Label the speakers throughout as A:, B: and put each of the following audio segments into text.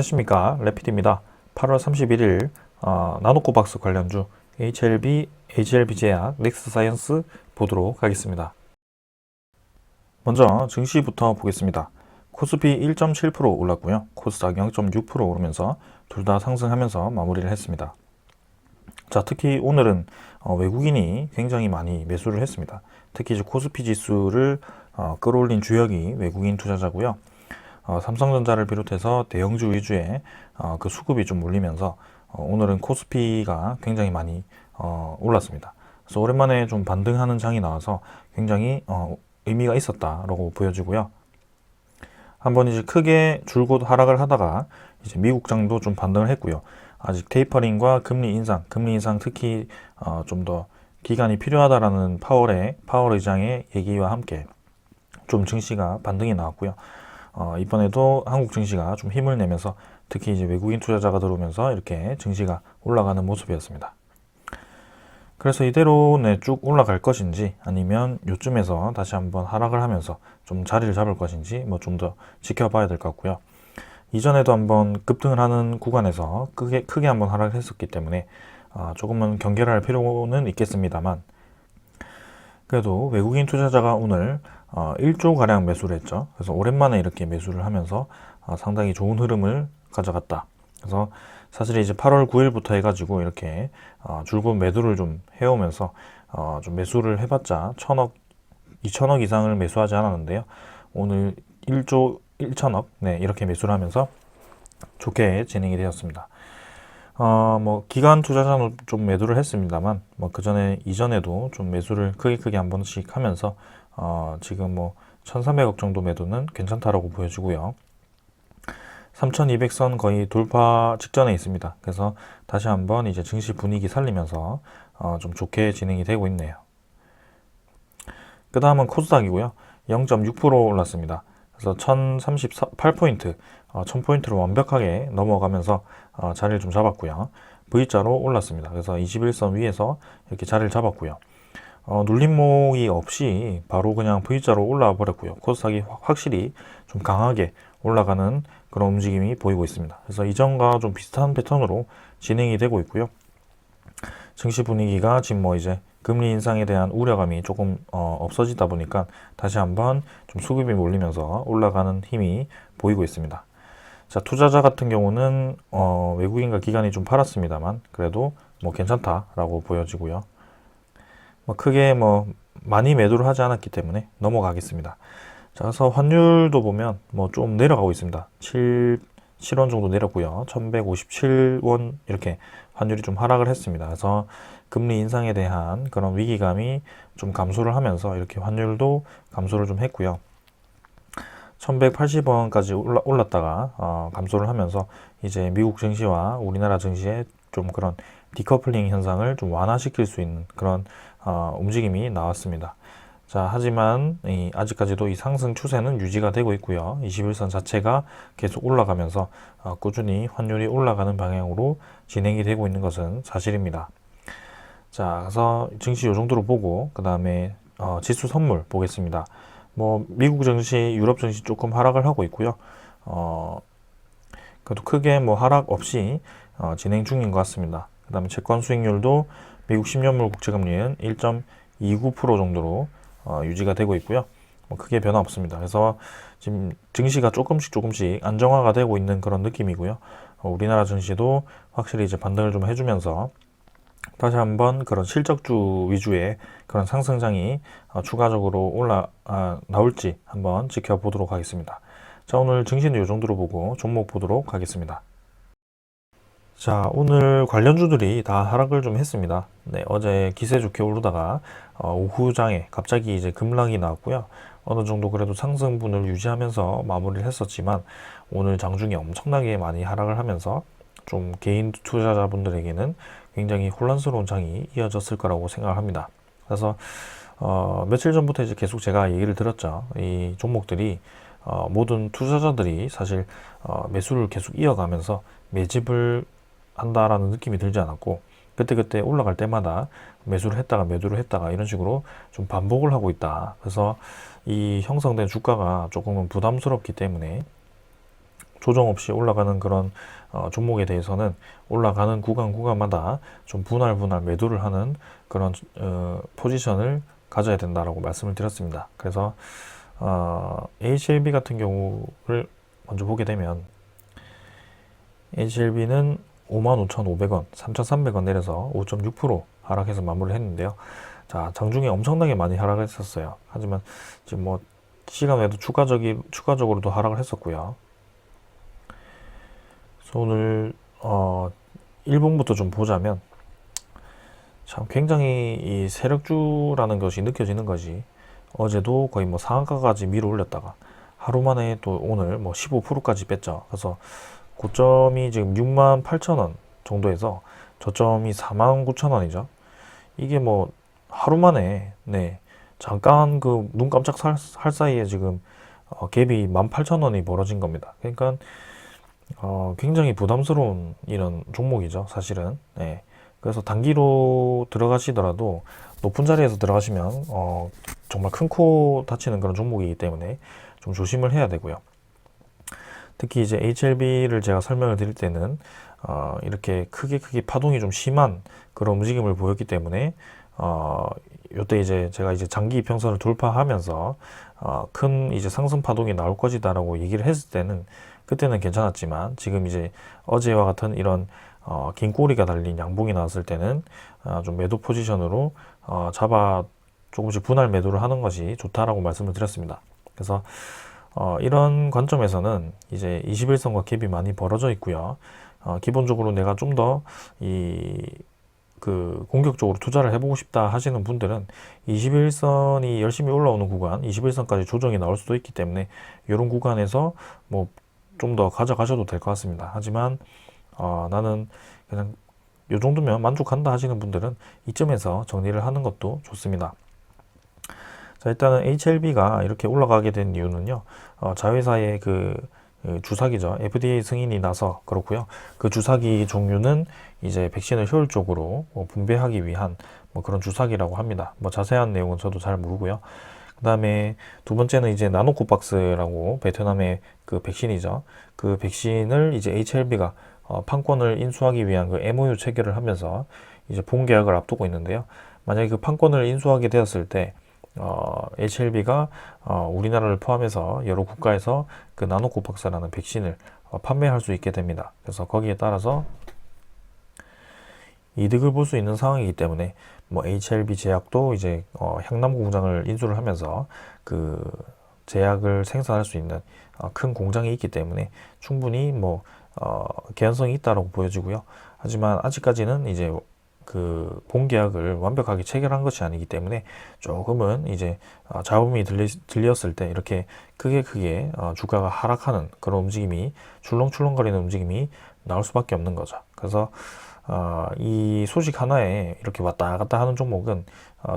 A: 안녕하십니까, 레피드입니다. 8월 31일 나노코박스 관련주 HLB 넥스사이언스 보도록 하겠습니다. 먼저 증시부터 보겠습니다. 코스피 1.7% 올랐고요. 코스닥 0.6% 오르면서 둘 다 상승하면서 마무리를 했습니다. 자, 특히 오늘은 외국인이 굉장히 많이 매수를 했습니다. 특히 이제 코스피 지수를 끌어올린 주역이 외국인 투자자고요. 삼성전자를 비롯해서 대형주 위주의 그 수급이 좀 몰리면서 오늘은 코스피가 굉장히 많이 올랐습니다. 그래서 오랜만에 좀 반등하는 장이 나와서 굉장히 의미가 있었다라고 보여지고요. 한번 이제 크게 줄곧 하락을 하다가 이제 미국 장도 좀 반등을 했고요. 아직 테이퍼링과 금리 인상 특히 좀 더 기간이 필요하다라는 파월 의장의 얘기와 함께 좀 증시가 반등이 나왔고요. 이번에도 한국 증시가 좀 힘을 내면서 특히 이제 외국인 투자자가 들어오면서 이렇게 증시가 올라가는 모습이었습니다. 그래서 이대로 쭉 올라갈 것인지 아니면 요쯤에서 다시 한번 하락을 하면서 좀 자리를 잡을 것인지 뭐 좀 더 지켜봐야 될 것 같고요. 이전에도 한번 급등을 하는 구간에서 크게 한번 하락을 했었기 때문에 조금은 경계를 할 필요는 있겠습니다만, 그래도 외국인 투자자가 오늘 1조 가량 매수를 했죠. 그래서 오랜만에 이렇게 매수를 하면서 상당히 좋은 흐름을 가져갔다. 그래서 사실 이제 8월 9일부터 해가지고 이렇게 줄곧 매도를 좀 해오면서 좀 매수를 해봤자 1000억, 2000억 이상을 매수하지 않았는데요. 오늘 1조 1천억 이렇게 매수를 하면서 좋게 진행이 되었습니다. 뭐 기관 투자자는 좀 매도를 했습니다만, 뭐 이전에도 좀 매수를 크게 한 번씩 하면서 지금 뭐 1300억 정도 매도는 괜찮다라고 보여지고요. 3200선 거의 돌파 직전에 있습니다. 그래서 다시 한번 이제 증시 분위기 살리면서 좀 좋게 진행이 되고 있네요. 그 다음은 코스닥이고요. 0.6% 올랐습니다. 그래서 1038포인트, 1000포인트를 완벽하게 넘어가면서 자리를 좀 잡았고요. V자로 올랐습니다. 그래서 21선 위에서 이렇게 자리를 잡았고요. 눌림목이 없이 바로 그냥 V자로 올라와 버렸고요. 코스닥이 확실히 좀 강하게 올라가는 그런 움직임이 보이고 있습니다. 그래서 이전과 좀 비슷한 패턴으로 진행이 되고 있고요. 증시 분위기가 지금 뭐 이제 금리 인상에 대한 우려감이 조금 없어지다 보니까 다시 한번 좀 수급이 몰리면서 올라가는 힘이 보이고 있습니다. 자, 투자자 같은 경우는 외국인과 기관이 좀 팔았습니다만 그래도 뭐 괜찮다라고 보여지고요. 뭐 크게 뭐 많이 매도를 하지 않았기 때문에 넘어가겠습니다. 자, 그래서 환율도 보면 뭐 좀 내려가고 있습니다. 7원 정도 내렸고요. 1157원 이렇게 환율이 좀 하락을 했습니다. 그래서 금리 인상에 대한 그런 위기감이 좀 감소를 하면서 이렇게 환율도 감소를 좀 했고요. 1180원까지 올랐다가 감소를 하면서 이제 미국 증시와 우리나라 증시의 좀 그런 디커플링 현상을 좀 완화시킬 수 있는 그런 움직임이 나왔습니다. 자, 하지만 아직까지도 이 상승 추세는 유지가 되고 있고요. 21선 자체가 계속 올라가면서 꾸준히 환율이 올라가는 방향으로 진행이 되고 있는 것은 사실입니다. 자, 그래서 증시 요 정도로 보고 그 다음에 지수 선물 보겠습니다. 뭐 미국 증시, 유럽 증시 조금 하락을 하고 있고요. 그래도 크게 뭐 하락 없이 진행 중인 것 같습니다. 그 다음에 채권 수익률도 미국 10년물 국채금리는 1.29% 정도로 유지가 되고 있고요. 뭐 크게 변화 없습니다. 그래서 지금 증시가 조금씩 안정화가 되고 있는 그런 느낌이고요. 우리나라 증시도 확실히 이제 반등을 좀 해주면서 다시 한번 그런 실적주 위주의 그런 상승장이 추가적으로 나올지 한번 지켜보도록 하겠습니다. 자, 오늘 증시는 이 정도로 보고 종목 보도록 하겠습니다. 자, 오늘 관련주들이 다 하락을 좀 했습니다. 네, 어제 기세 좋게 오르다가 오후장에 갑자기 이제 급락이 나왔고요. 어느 정도 그래도 상승분을 유지하면서 마무리를 했었지만 오늘 장중에 엄청나게 많이 하락을 하면서 좀 개인 투자자분들에게는 굉장히 혼란스러운 장이 이어졌을 거라고 생각을 합니다. 그래서 며칠 전부터 이제 계속 제가 얘기를 들었죠. 이 종목들이 모든 투자자들이 사실 매수를 계속 이어가면서 매집을 한다라는 느낌이 들지 않았고 그때 올라갈 때마다 매수를 했다가 매도를 했다가 이런 식으로 좀 반복을 하고 있다. 그래서 이 형성된 주가가 조금은 부담스럽기 때문에 조정 없이 올라가는 그런 종목에 대해서는 올라가는 구간마다 좀 분할 매도를 하는 그런 포지션을 가져야 된다라고 말씀을 드렸습니다. 그래서 HLB 같은 경우를 먼저 보게 되면 HLB는 55,500원, 3,300원 내려서 5.6% 하락해서 마무리를 했는데요. 자, 장중에 엄청나게 많이 하락을 했었어요. 하지만 지금 뭐 시간 외에도 추가적으로도 하락을 했었고요. 그래서 오늘 1분부터 좀 보자면 참 굉장히 이 세력주라는 것이 느껴지는 것이, 어제도 거의 뭐 상한가까지 밀어 올렸다가 하루 만에 또 오늘 뭐 15%까지 뺐죠. 그래서 고점이 지금 68,000원 정도에서 저점이 49,000원이죠. 이게 뭐 하루 만에 잠깐 그 눈 깜짝 할 사이에 지금 갭이 18,000원이 벌어진 겁니다. 그러니까 굉장히 부담스러운 이런 종목이죠, 사실은. 그래서 단기로 들어가시더라도 높은 자리에서 들어가시면 정말 큰 코 다치는 그런 종목이기 때문에 좀 조심을 해야 되고요. 특히 이제 HLB를 제가 설명을 드릴 때는 이렇게 크게 파동이 좀 심한 그런 움직임을 보였기 때문에 요때 이제 제가 이제 장기 이평선을 돌파하면서 큰 이제 상승 파동이 나올 것이다라고 얘기를 했을 때는, 그때는 괜찮았지만 지금 이제 어제와 같은 이런 긴 꼬리가 달린 양봉이 나왔을 때는 좀 매도 포지션으로 잡아 조금씩 분할 매도를 하는 것이 좋다라고 말씀을 드렸습니다. 그래서 이런 관점에서는 이제 21선과 갭이 많이 벌어져 있고요. 기본적으로 내가 좀 더 공격적으로 투자를 해보고 싶다 하시는 분들은 21선이 열심히 올라오는 구간, 21선까지 조정이 나올 수도 있기 때문에 이런 구간에서 뭐 좀 더 가져가셔도 될 것 같습니다. 하지만 나는 그냥 이 정도면 만족한다 하시는 분들은 이쯤에서 정리를 하는 것도 좋습니다. 자, 일단은 HLB가 이렇게 올라가게 된 이유는요, 자회사의 그 주사기죠. FDA 승인이 나서 그렇고요. 그 주사기 종류는 이제 백신을 효율적으로 분배하기 위한 뭐 그런 주사기라고 합니다. 뭐 자세한 내용은 저도 잘 모르고요. 그 다음에 두 번째는 이제 나노코박스라고 베트남의 그 백신이죠. 그 백신을 이제 HLB가 판권을 인수하기 위한 그 MOU 체결을 하면서 이제 본계약을 앞두고 있는데요. 만약에 그 판권을 인수하게 되었을 때 HLB가 우리나라를 포함해서 여러 국가에서 그 나노코박스라는 백신을 판매할 수 있게 됩니다. 그래서 거기에 따라서 이득을 볼 수 있는 상황이기 때문에 뭐 HLB 제약도 이제 향남 공장을 인수를 하면서 그 제약을 생산할 수 있는 큰 공장이 있기 때문에 충분히 뭐 개연성이 있다라고 보여지고요. 하지만 아직까지는 이제 그 본계약을 완벽하게 체결한 것이 아니기 때문에 조금은 이제 잡음이 들렸을 때 이렇게 크게 주가가 하락하는 그런 움직임이, 출렁출렁거리는 움직임이 나올 수밖에 없는 거죠. 그래서 이 소식 하나에 이렇게 왔다 갔다 하는 종목은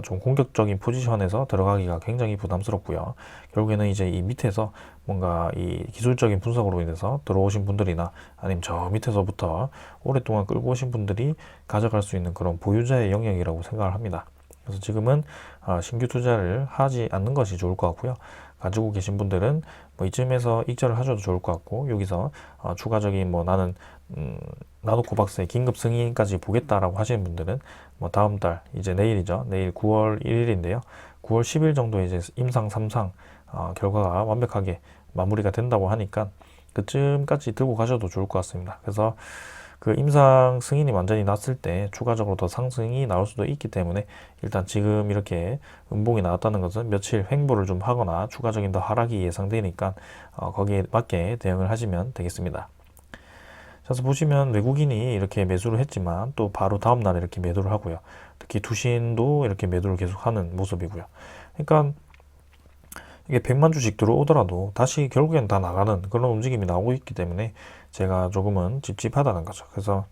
A: 좀 공격적인 포지션에서 들어가기가 굉장히 부담스럽고요. 결국에는 이제 이 밑에서 뭔가 이 기술적인 분석으로 인해서 들어오신 분들이나 아니면 저 밑에서부터 오랫동안 끌고 오신 분들이 가져갈 수 있는 그런 보유자의 영역이라고 생각을 합니다. 그래서 지금은 신규 투자를 하지 않는 것이 좋을 것 같고요. 가지고 계신 분들은 뭐 이쯤에서 익절을 하셔도 좋을 것 같고, 여기서 추가적인 뭐 나는 나노코박스의 긴급 승인까지 보겠다라고 하시는 분들은 뭐 다음 달, 이제 내일이죠. 내일 9월 1일인데요. 9월 10일 정도에 이제 임상 3상 결과가 완벽하게 마무리가 된다고 하니까 그쯤까지 들고 가셔도 좋을 것 같습니다. 그래서 그 임상 승인이 완전히 났을 때 추가적으로 더 상승이 나올 수도 있기 때문에 일단 지금 이렇게 음봉이 나왔다는 것은 며칠 횡보를 좀 하거나 추가적인 더 하락이 예상되니까 거기에 맞게 대응을 하시면 되겠습니다. 그래서 보시면 외국인이 이렇게 매수를 했지만 또 바로 다음날에 이렇게 매도를 하고요. 특히 투신도 이렇게 매도를 계속하는 모습이고요. 그러니까 이게 100만 주씩 들어오더라도 다시 결국엔 다 나가는 그런 움직임이 나오고 있기 때문에 제가 조금은 찝찝하다는 거죠. 그래서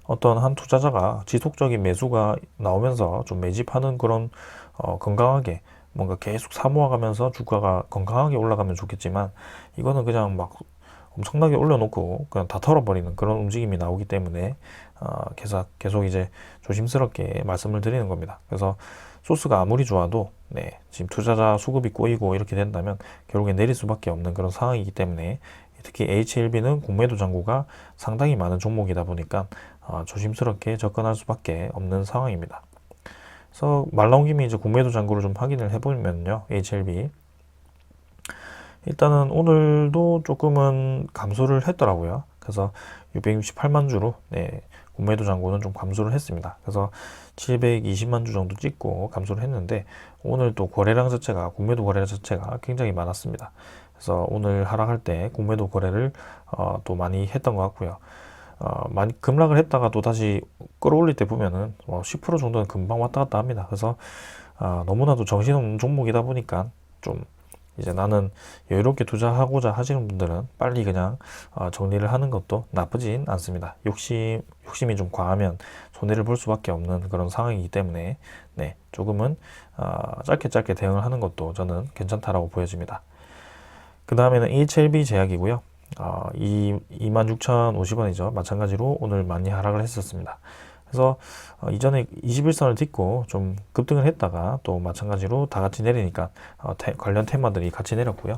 A: 어떤 한 투자자가 지속적인 매수가 나오면서 좀 매집하는 그런 건강하게 뭔가 계속 사모아가면서 주가가 건강하게 올라가면 좋겠지만, 이거는 그냥 막 엄청나게 올려놓고 그냥 다 털어버리는 그런 움직임이 나오기 때문에 계속 이제 조심스럽게 말씀을 드리는 겁니다. 그래서 소스가 아무리 좋아도 지금 투자자 수급이 꼬이고 이렇게 된다면 결국에 내릴 수밖에 없는 그런 상황이기 때문에 특히 HLB는 공매도 잔고가 상당히 많은 종목이다 보니까 조심스럽게 접근할 수밖에 없는 상황입니다. 그래서 말 나온 김에 이제 공매도 잔고를 좀 확인을 해보면요, HLB 일단은 오늘도 조금은 감소를 했더라고요. 그래서 668만 주로 공매도 잔고는 좀 감소를 했습니다. 그래서 720만 주 정도 찍고 감소를 했는데 오늘 또 거래량 자체가 공매도 거래량 자체가 굉장히 많았습니다. 그래서 오늘 하락할 때 공매도 거래를 또 많이 했던 것 같고요. 많이 급락을 했다가 또 다시 끌어올릴 때 보면은 10% 정도는 금방 왔다 갔다 합니다. 그래서 너무나도 정신없는 종목이다 보니까 좀 이제 나는 여유롭게 투자하고자 하시는 분들은 빨리 그냥 정리를 하는 것도 나쁘진 않습니다. 욕심이 좀 과하면 손해를 볼 수밖에 없는 그런 상황이기 때문에 조금은 짧게 대응을 하는 것도 저는 괜찮다라고 보여집니다. 그 다음에는 HLB 제약이고요. 26,050원이죠. 마찬가지로 오늘 많이 하락을 했었습니다. 그래서 이전에 21선을 딛고 좀 급등을 했다가 또 마찬가지로 다 같이 내리니까 관련 테마들이 같이 내렸고요.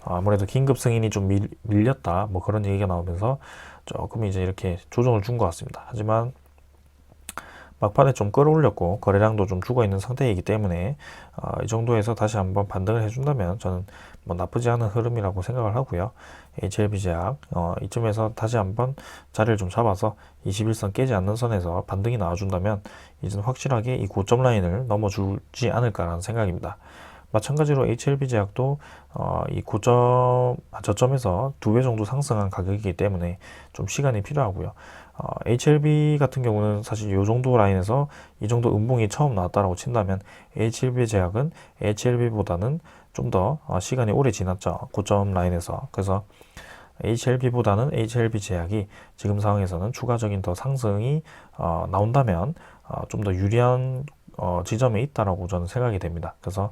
A: 아무래도 긴급 승인이 좀 밀렸다 뭐 그런 얘기가 나오면서 조금 이제 이렇게 조정을 준 것 같습니다. 하지만 막판에 좀 끌어올렸고 거래량도 좀 죽어 있는 상태이기 때문에 이 정도에서 다시 한번 반등을 해준다면 저는 뭐 나쁘지 않은 흐름이라고 생각을 하고요. HLB 제약 이쯤에서 다시 한번 자리를 좀 잡아서 21선 깨지 않는 선에서 반등이 나와준다면 이제는 확실하게 이 고점 라인을 넘어주지 않을까라는 생각입니다. 마찬가지로 HLB 제약도 이 저점에서 2배 정도 상승한 가격이기 때문에 좀 시간이 필요하고요. HLB 같은 경우는 사실 이 정도 라인에서 이 정도 음봉이 처음 나왔다라고 친다면 HLB 제약은 HLB보다는 좀 더 시간이 오래 지났죠. 고점 라인에서. 그래서 HLB보다는 HLB 제약이 지금 상황에서는 추가적인 더 상승이 나온다면 좀 더 유리한 지점에 있다라고 저는 생각이 됩니다. 그래서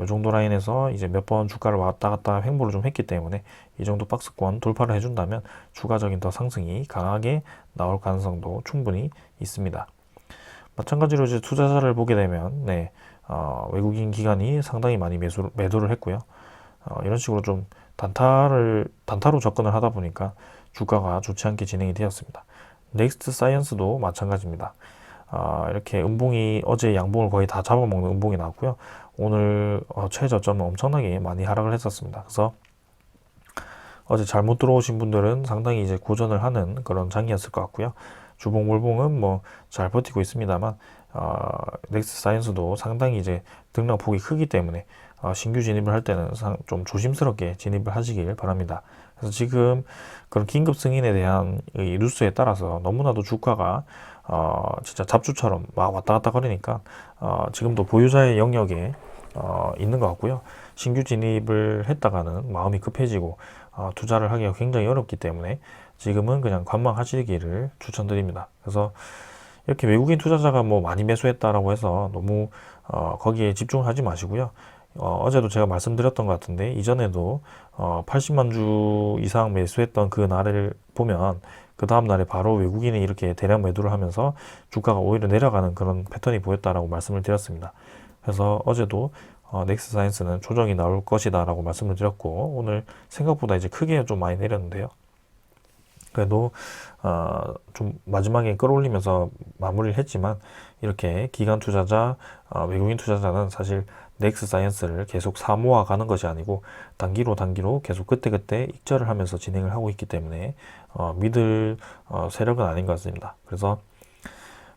A: 이 정도 라인에서 이제 몇 번 주가를 왔다 갔다 횡보를 좀 했기 때문에 이 정도 박스권 돌파를 해준다면 추가적인 더 상승이 강하게 나올 가능성도 충분히 있습니다. 마찬가지로 이제 투자자를 보게 되면 외국인 기관이 상당히 많이 매도를 했고요. 이런 식으로 좀 단타로 접근을 하다 보니까 주가가 좋지 않게 진행이 되었습니다. 넥스트 사이언스도 마찬가지입니다. 이렇게 음봉이 어제 양봉을 거의 다 잡아먹는 음봉이 나왔고요. 오늘 최저점은 엄청나게 많이 하락을 했었습니다. 그래서 어제 잘못 들어오신 분들은 상당히 이제 고전을 하는 그런 장이었을 것 같고요. 주봉 몰봉은 뭐 잘 버티고 있습니다만 넥스트 사이언스도 상당히 이제 등락폭이 크기 때문에 신규 진입을 할 때는 좀 조심스럽게 진입을 하시길 바랍니다. 그래서 지금 그런 긴급 승인에 대한 이 뉴스에 따라서 너무나도 주가가 진짜 잡주처럼 막 왔다 갔다 거리니까 지금도 보유자의 영역에 있는 것 같고요. 신규 진입을 했다가는 마음이 급해지고 투자를 하기가 굉장히 어렵기 때문에 지금은 그냥 관망하시기를 추천드립니다. 그래서 이렇게 외국인 투자자가 뭐 많이 매수했다라고 해서 너무 거기에 집중하지 마시고요. 어제도 제가 말씀드렸던 것 같은데 이전에도 80만 주 이상 매수했던 그 날을 보면 그 다음 날에 바로 외국인이 이렇게 대량 매도를 하면서 주가가 오히려 내려가는 그런 패턴이 보였다라고 말씀을 드렸습니다. 그래서 어제도 넥스트 사이언스는 조정이 나올 것이다 라고 말씀을 드렸고 오늘 생각보다 이제 크게 좀 많이 내렸는데요. 그래도 좀 마지막에 끌어올리면서 마무리를 했지만 이렇게 기관 투자자, 외국인 투자자는 사실 넥스 사이언스를 계속 사모아 가는 것이 아니고 단기로 계속 그때그때 익절을 하면서 진행을 하고 있기 때문에 믿을 세력은 아닌 것 같습니다. 그래서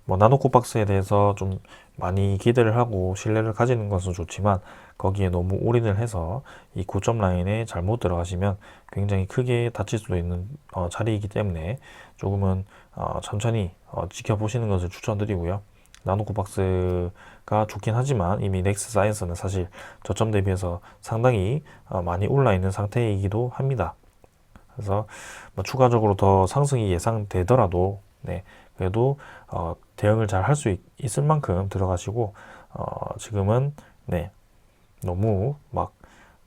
A: 뭐 나노코박스에 대해서 좀 많이 기대를 하고 신뢰를 가지는 것은 좋지만 거기에 너무 올인을 해서 이 고점 라인에 잘못 들어가시면 굉장히 크게 다칠 수도 있는 자리이기 때문에 조금은 천천히 지켜보시는 것을 추천드리고요. 나노코박스가 좋긴 하지만 이미 넥스 사이언스는 사실 저점 대비해서 상당히 많이 올라 있는 상태이기도 합니다. 그래서 뭐 추가적으로 더 상승이 예상되더라도 그래도 대응을 잘 할 수 있을 만큼 들어가시고 지금은 너무 막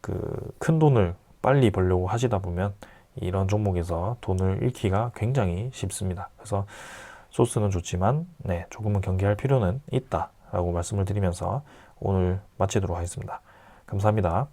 A: 그 큰 돈을 빨리 벌려고 하시다 보면 이런 종목에서 돈을 잃기가 굉장히 쉽습니다. 그래서 소스는 좋지만 조금은 경계할 필요는 있다라고 말씀을 드리면서 오늘 마치도록 하겠습니다. 감사합니다.